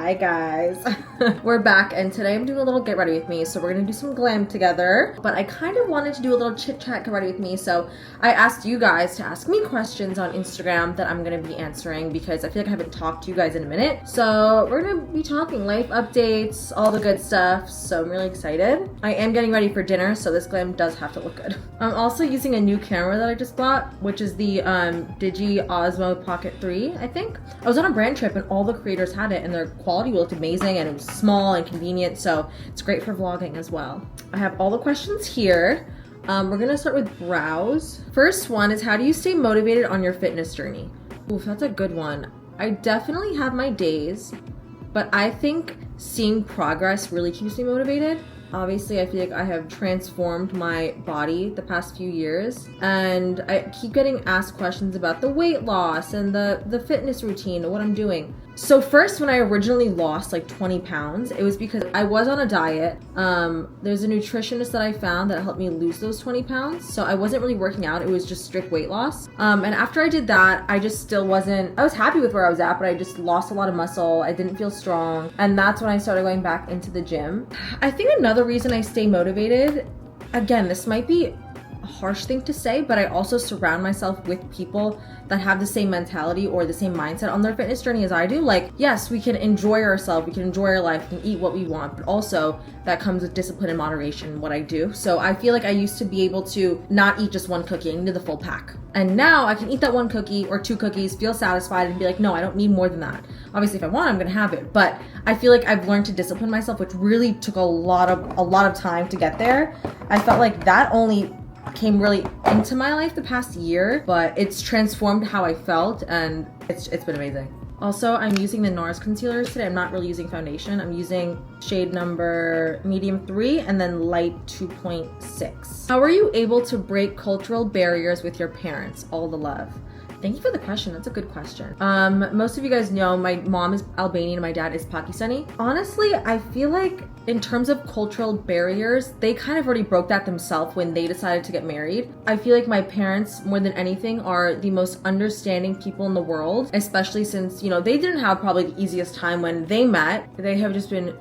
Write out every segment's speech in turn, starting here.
Hi guys. We're back and today I'm doing a little get ready with me. So we're gonna do some glam together, but I kind of wanted to do a little chit chat get ready with me. So I asked you guys to ask me questions on Instagram that I'm gonna be answering because I feel like I haven't talked to you guys in a minute. So we're gonna be talking life updates, all the good stuff. So I'm really excited. I am getting ready for dinner, so this glam does have to look good. I'm also using a new camera that I just bought, which is the Digi Osmo Pocket 3, I think. I was on a brand trip and all the creators had it and their quality looked amazing and it was small and convenient, so it's great for vlogging as well. I have all the questions here. We're gonna start with brows. First one is, how do you stay motivated on your fitness journey? Oof, that's a good one. I definitely have my days, but I think seeing progress really keeps me motivated. Obviously, I feel like I have transformed my body the past few years, and I keep getting asked questions about the weight loss and the fitness routine and what I'm doing. So first, when I originally lost like 20 pounds, it was because I was on a diet. There's a nutritionist that I found that helped me lose those 20 pounds. So I wasn't really working out. It was just strict weight loss. And after I did that, I just still wasn't, I was happy with where I was at, but I just lost a lot of muscle. I didn't feel strong. And that's when I started going back into the gym. I think another reason I stay motivated, again, this might be a harsh thing to say, but I also surround myself with people that have the same mentality or the same mindset on their fitness journey as I do. Like, yes, we can enjoy ourselves, we can enjoy our life, we can eat what we want, but also that comes with discipline and moderation, what I do. So I feel like I used to be able to not eat just one cookie, I needed the full pack. And now I can eat that one cookie or two cookies, feel satisfied and be like, no, I don't need more than that. Obviously, if I want, I'm gonna have it. But I feel like I've learned to discipline myself, which really took a lot of time to get there. I felt like that only came really into my life the past year, but it's transformed how I felt and it's been amazing. Also, I'm using the NARS concealers today. I'm not really using foundation. I'm using shade number medium 3 and then light 2.6. How are you able to break cultural barriers with your parents? All the love. Thank you for the question. That's a good question. Most of you guys know my mom is Albanian and my dad is Pakistani. Honestly, I feel like in terms of cultural barriers, they kind of already broke that themselves when they decided to get married. I feel like my parents, more than anything, are the most understanding people in the world, especially since, you know, they didn't have probably the easiest time when they met. They have just been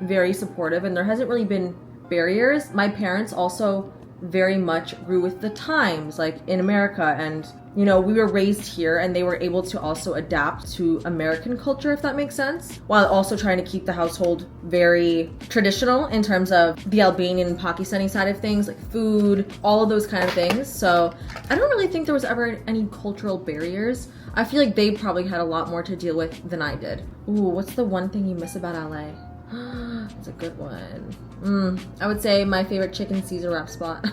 very supportive and there hasn't really been barriers. My parents also very much grew with the times, like in America, and you know, we were raised here and they were able to also adapt to American culture, if that makes sense, while also trying to keep the household very traditional in terms of the Albanian and Pakistani side of things, like food, all of those kind of things. So I don't really think there was ever any cultural barriers. I feel like they probably had a lot more to deal with than I did. Ooh, what's the one thing you miss about LA? That's a good one. I would say my favorite chicken Caesar wrap spot.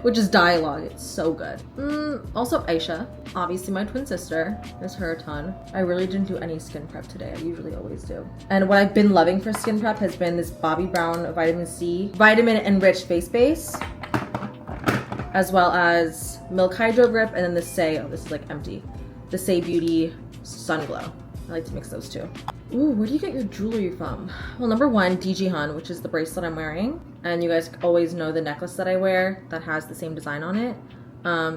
Which is dialogue. It's so good. Also Aisha, obviously my twin sister. Miss her a ton. I really didn't do any skin prep today. I usually always do. And what I've been loving for skin prep has been this Bobbi Brown vitamin C, vitamin enriched face base, as well as Milk Hydro Grip, and then the Say, oh, this is like empty, the Say Beauty Sun Glow. I like to mix those two. Ooh, where do you get your jewelry from? Well, number one, DG Hun, which is the bracelet I'm wearing. And you guys always know the necklace that I wear that has the same design on it.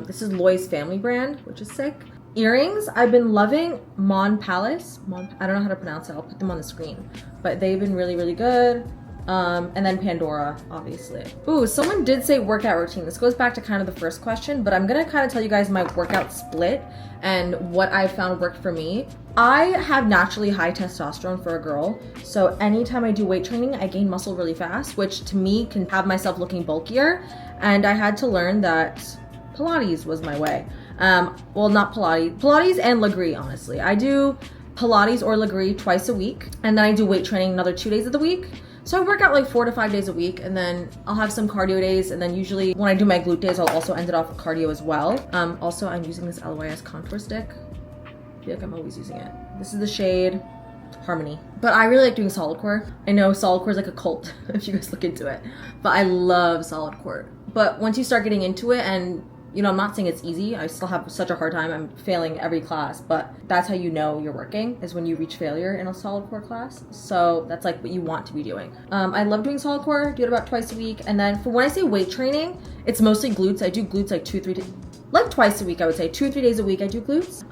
This is Loy's family brand, which is sick. Earrings, I've been loving Mon Palace. I don't know how to pronounce it. I'll put them on the screen. But they've been really, really good. And then Pandora, obviously. Ooh, someone did say workout routine. This goes back to kind of the first question, but I'm gonna kind of tell you guys my workout split and what I found worked for me. I have naturally high testosterone for a girl, so anytime I do weight training, I gain muscle really fast, which to me can have myself looking bulkier, and I had to learn that Pilates was my way. Well, not Pilates and Legree, honestly. I do Pilates or Legree twice a week, and then I do weight training another 2 days of the week. So I work out like 4 to 5 days a week, and then I'll have some cardio days, and then usually when I do my glute days, I'll also end it off with cardio as well. Also, I'm using this LYS contour stick. I feel like I'm always using it. This is the shade Harmony. But I really like doing solid core. I know solid core is like a cult if you guys look into it, but I love solid core. But once you start getting into it, and you know, I'm not saying it's easy. I still have such a hard time. I'm failing every class, but that's how you know you're working, is when you reach failure in a solid core class. So that's like what you want to be doing. I love doing solid core, do it about twice a week. And then for when I say weight training, it's mostly glutes. I do glutes like like twice a week, I would say 2 or 3 days a week I do glutes.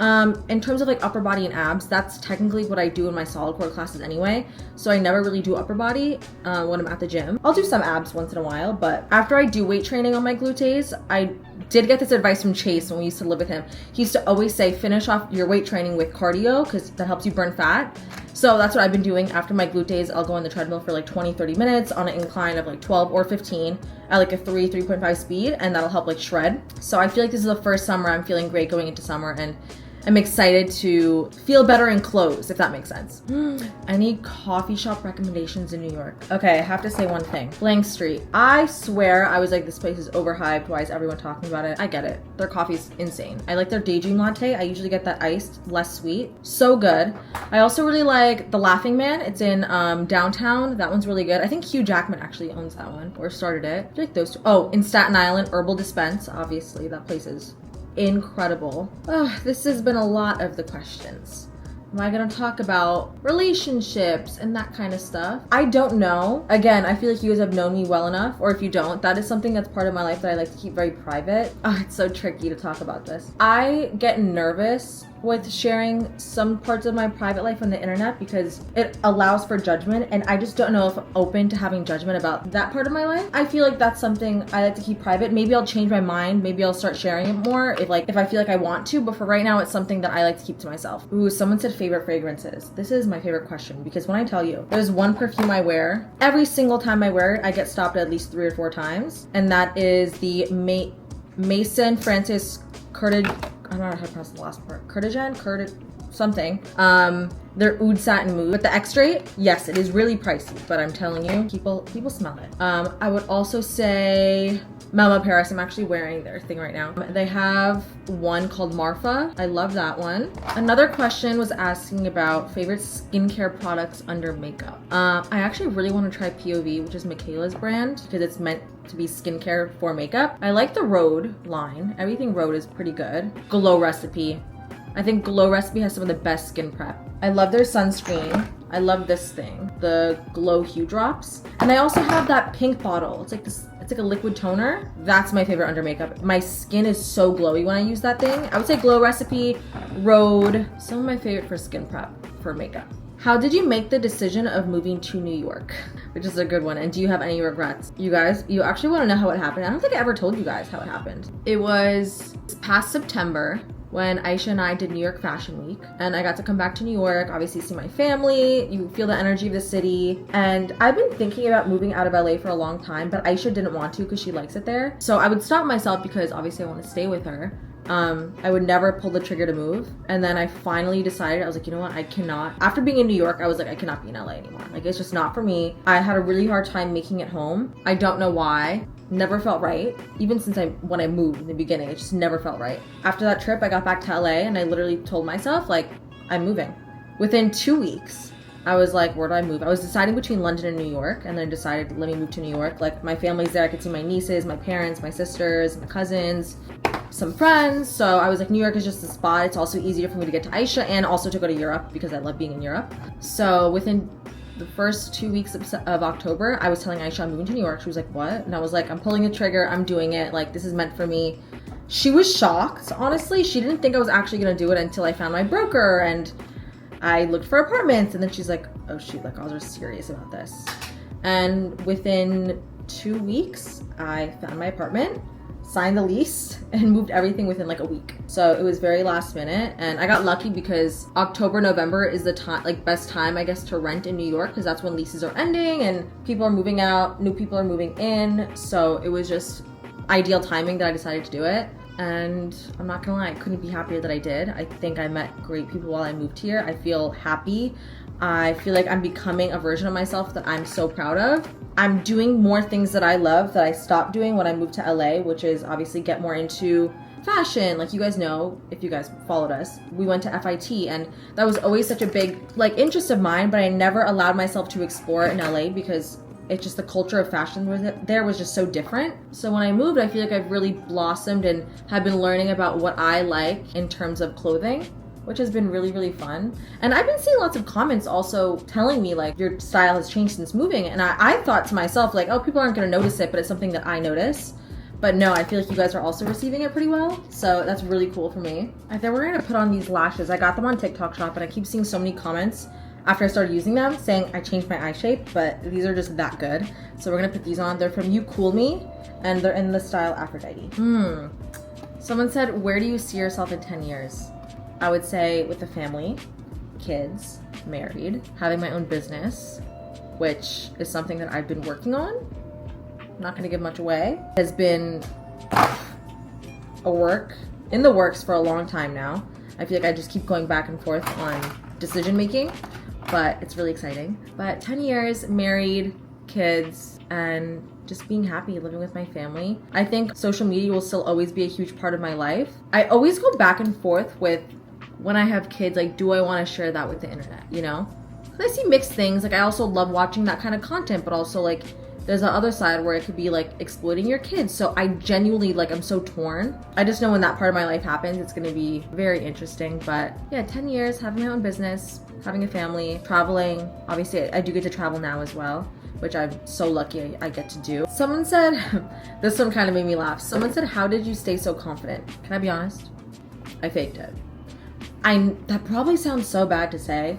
In terms of like upper body and abs, that's technically what I do in my solid core classes anyway. So I never really do upper body when I'm at the gym. I'll do some abs once in a while, but after I do weight training on my glute days, I did get this advice from Chase when we used to live with him. He used to always say, finish off your weight training with cardio because that helps you burn fat. So that's what I've been doing after my glute days. I'll go on the treadmill for like 20-30 minutes on an incline of like 12 or 15 at like a 3.5 speed, and that'll help like shred. So I feel like this is the first summer I'm feeling great going into summer, and I'm excited to feel better in clothes, if that makes sense. Any coffee shop recommendations in New York? Okay, I have to say one thing. Blank Street. I swear I was like, this place is overhyped. Why is everyone talking about it? I get it. Their coffee's insane. I like their Daydream latte. I usually get that iced, less sweet. So good. I also really like the Laughing Man. It's in downtown. That one's really good. I think Hugh Jackman actually owns that one or started it. I feel like those two. Oh, in Staten Island, Herbal Dispense. Obviously, that place is incredible. Oh, this has been a lot of the questions. Am I gonna talk about relationships and that kind of stuff? I don't know. Again, I feel like you guys have known me well enough, or if you don't, that is something that's part of my life that I like to keep very private. Oh, it's so tricky to talk about this. I get nervous with sharing some parts of my private life on the internet because it allows for judgment, and I just don't know if I'm open to having judgment about that part of my life. I feel like that's something I like to keep private. Maybe I'll change my mind. Maybe I'll start sharing it more if I feel like I want to, but for right now, it's something that I like to keep to myself. Ooh, someone said favorite fragrances. This is my favorite question because when I tell you, there's one perfume I wear, every single time I wear it, I get stopped at least 3 or 4 times, and that is the Mason Francis Curtis. I don't know how to pronounce the last part. Something. Their Oud Satin Mousse. With the extrait, yes, it is really pricey, but I'm telling you, people smell it. I would also say Melma Paris. I'm actually wearing their thing right now. They have one called Marfa. I love that one. Another question was asking about favorite skincare products under makeup. I actually really want to try POV, which is Michaela's brand, because it's meant to be skincare for makeup. I like the Rhode line. Everything Rhode is pretty good. Glow Recipe. I think Glow Recipe has some of the best skin prep. I love their sunscreen. I love this thing, the Glow Hue Drops. And I also have that pink bottle. It's like this, it's like a liquid toner. That's my favorite under makeup. My skin is so glowy when I use that thing. I would say Glow Recipe, Rhode, some of my favorite for skin prep for makeup. How did you make the decision of moving to New York? Which is a good one. And do you have any regrets? You guys, you actually want to know how it happened. I don't think I ever told you guys how it happened. It was past September when Aisha and I did New York Fashion Week, and I got to come back to New York, obviously see my family, you feel the energy of the city. And I've been thinking about moving out of LA for a long time, but Aisha didn't want to because she likes it there. So I would stop myself because obviously I want to stay with her. I would never pull the trigger to move. And then I finally decided, I was like, you know what, I cannot. After being in New York, I was like, I cannot be in LA anymore. Like, it's just not for me. I had a really hard time making it home. I don't know why. Never felt right. Even since when I moved in the beginning, it just never felt right. After that trip, I got back to LA and I literally told myself, like, I'm moving. Within 2 weeks, I was like, where do I move? I was deciding between London and New York, and then decided, let me move to New York. Like, my family's there. I could see my nieces, my parents, my sisters, my cousins, some friends. So I was like, New York is just the spot. It's also easier for me to get to Aisha and also to go to Europe because I love being in Europe. So within the first 2 weeks of October, I was telling Aisha I'm moving to New York. She was like, what? And I was like, I'm pulling the trigger. I'm doing it. Like, this is meant for me. She was shocked, honestly. She didn't think I was actually going to do it until I found my broker and I looked for apartments. And then she's like, oh shoot, like, I was serious about this. And within 2 weeks, I found my apartment, signed the lease, and moved everything within like a week. So it was very last minute, and I got lucky because October, November is the time, like, best time I guess to rent in New York, because that's when leases are ending and people are moving out, new people are moving in. So it was just ideal timing that I decided to do it. And I'm not gonna lie, I couldn't be happier that I did. I think I met great people while I moved here. I feel happy. I feel like I'm becoming a version of myself that I'm so proud of. I'm doing more things that I love that I stopped doing when I moved to LA, which is obviously get more into fashion. Like, you guys know, if you guys followed us, we went to FIT, and that was always such a big like interest of mine, but I never allowed myself to explore it in LA because it's just the culture of fashion there was just so different. So when I moved, I feel like I've really blossomed and have been learning about what I like in terms of clothing, which has been really, really fun. And I've been seeing lots of comments also telling me like, your style has changed since moving. And I thought to myself like, oh, people aren't gonna notice it, but it's something that I notice. But no, I feel like you guys are also receiving it pretty well. So that's really cool for me. I think we're gonna put on these lashes. I got them on TikTok Shop and I keep seeing so many comments after I started using them saying I changed my eye shape, but these are just that good. So we're gonna put these on. They're from You Cool Me and they're in the style Aphrodite. Someone said, where do you see yourself in 10 years? I would say with a family, kids, married, having my own business, which is something that I've been working on. I'm not gonna give much away. Has been in the works for a long time now. I feel like I just keep going back and forth on decision making, but it's really exciting. But 10 years, married, kids, and just being happy, living with my family. I think social media will still always be a huge part of my life. I always go back and forth with when I have kids, like, do I want to share that with the internet, you know? Because I see mixed things. Like, I also love watching that kind of content, but also, like, there's the other side where it could be, like, exploiting your kids. So I genuinely, like, I'm so torn. I just know when that part of my life happens, it's going to be very interesting. But yeah, 10 years, having my own business, having a family, traveling. Obviously, I do get to travel now as well, which I'm so lucky I get to do. Someone said, this one kind of made me laugh. Someone said, how did you stay so confident? Can I be honest? I faked it. That probably sounds so bad to say,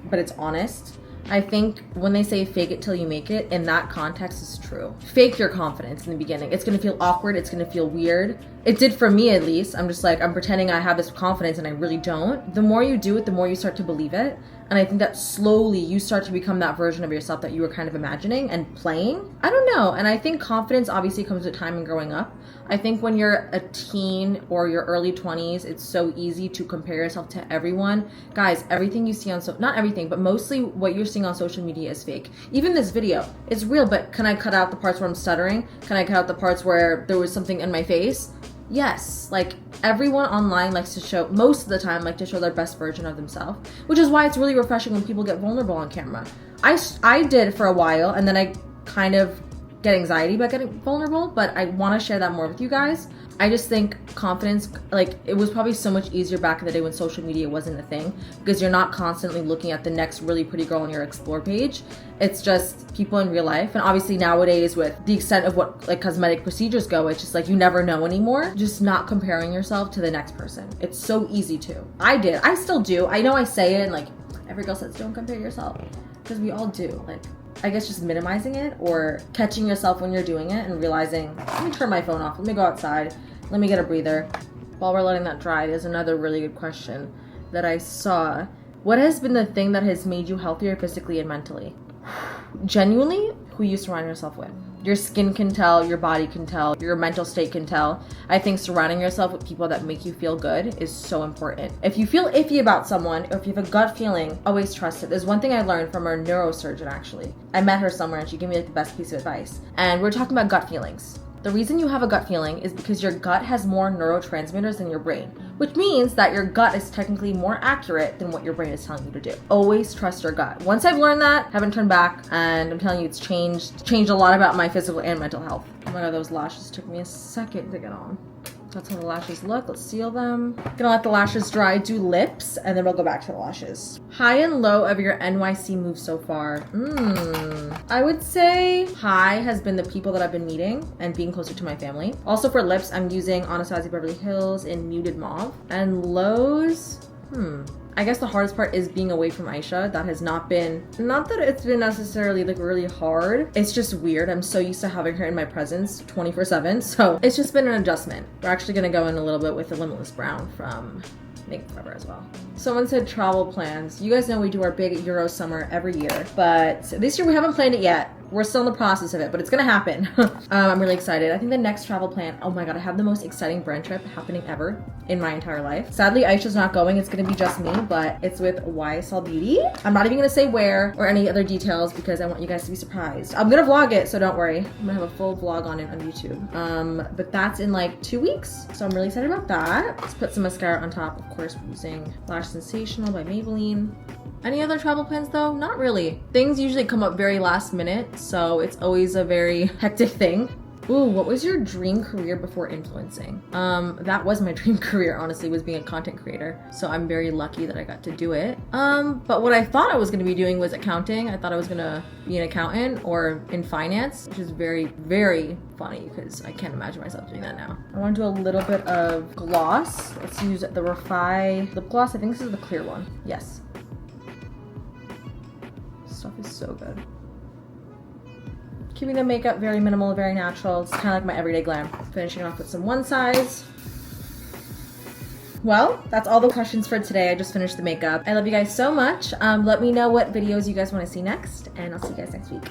but it's honest. I think when they say fake it till you make it, in that context is true. Fake your confidence in the beginning. It's gonna feel awkward, it's gonna feel weird. It did for me at least. I'm just like, I'm pretending I have this confidence and I really don't. The more you do it, the more you start to believe it. And I think that slowly you start to become that version of yourself that you were kind of imagining and playing. I don't know. And I think confidence obviously comes with time and growing up. I think when you're a teen or your early 20s, it's so easy to compare yourself to everyone. Guys, everything you see on not everything, but mostly what you're seeing on social media is fake. Even this video, it's real, but can I cut out the parts where I'm stuttering? Can I cut out the parts where there was something in my face? Yes, like everyone online likes to show, most of the time, like to show their best version of themselves, which is why it's really refreshing when people get vulnerable on camera. I did for a while, and then I kind of get anxiety about getting vulnerable, but I want to share that more with you guys. I just think confidence, like, it was probably so much easier back in the day when social media wasn't a thing, because you're not constantly looking at the next really pretty girl on your explore page. It's just people in real life. And obviously nowadays with the extent of what like cosmetic procedures go, it's just like you never know anymore. Just not comparing yourself to the next person. It's so easy to. I still do. I know I say it and like every girl says don't compare yourself, because we all do. Like, I guess just minimizing it or catching yourself when you're doing it and realizing, let me turn my phone off, let me go outside, let me get a breather. While we're letting that dry, there's another really good question that I saw. What has been the thing that has made you healthier physically and mentally? Genuinely, who you surround yourself with. Your skin can tell, your body can tell, your mental state can tell. I think surrounding yourself with people that make you feel good is so important. If you feel iffy about someone, or if you have a gut feeling, always trust it. There's one thing I learned from a neurosurgeon, actually. I met her somewhere and she gave me like the best piece of advice. And we're talking about gut feelings. The reason you have a gut feeling is because your gut has more neurotransmitters than your brain, which means that your gut is technically more accurate than what your brain is telling you to do. Always trust your gut. Once I've learned that, haven't turned back, and I'm telling you, it's changed a lot about my physical and mental health. Oh my god, those lashes took me a second to get on. That's how the lashes look. Let's seal them. Gonna let the lashes dry, do lips, and then we'll go back to the lashes. High and low of your NYC move so far. I would say high has been the people that I've been meeting and being closer to my family. Also for lips, I'm using Anastasia Beverly Hills in Muted Mauve. And lows, I guess the hardest part is being away from Aisha. That has not been, not that it's been necessarily like really hard. It's just weird. I'm so used to having her in my presence 24/7. So it's just been an adjustment. We're actually gonna go in a little bit with the Limitless Brown from Makeup Forever as well. Someone said travel plans. You guys know we do our big Euro summer every year, but this year we haven't planned it yet. We're still in the process of it, but it's gonna happen. I'm really excited. I think the next travel plan, oh my god, I have the most exciting brand trip happening ever in my entire life. Sadly, Aisha's not going. It's gonna be just me, but it's with YSL Beauty. I'm not even gonna say where or any other details because I want you guys to be surprised. I'm gonna vlog it, so don't worry. I'm gonna have a full vlog on it on YouTube. But that's in like 2 weeks, so I'm really excited about that. Let's put some mascara on top. Of course, we're using Lash Sensational by Maybelline. Any other travel plans though? Not really. Things usually come up very last minute, so it's always a very hectic thing. Ooh, what was your dream career before influencing? That was my dream career, honestly, was being a content creator. So I'm very lucky that I got to do it. But what I thought I was gonna be doing was accounting. I thought I was gonna be an accountant or in finance, which is very, very funny because I can't imagine myself doing that now. I wanna do a little bit of gloss. Let's use the Refi lip gloss. I think this is the clear one. Yes. This stuff is so good. Keeping the makeup very minimal, very natural. It's kind of like my everyday glam. Finishing off with some one size. Well, that's all the questions for today. I just finished the makeup. I love you guys so much. Let me know what videos you guys want to see next, and I'll see you guys next week.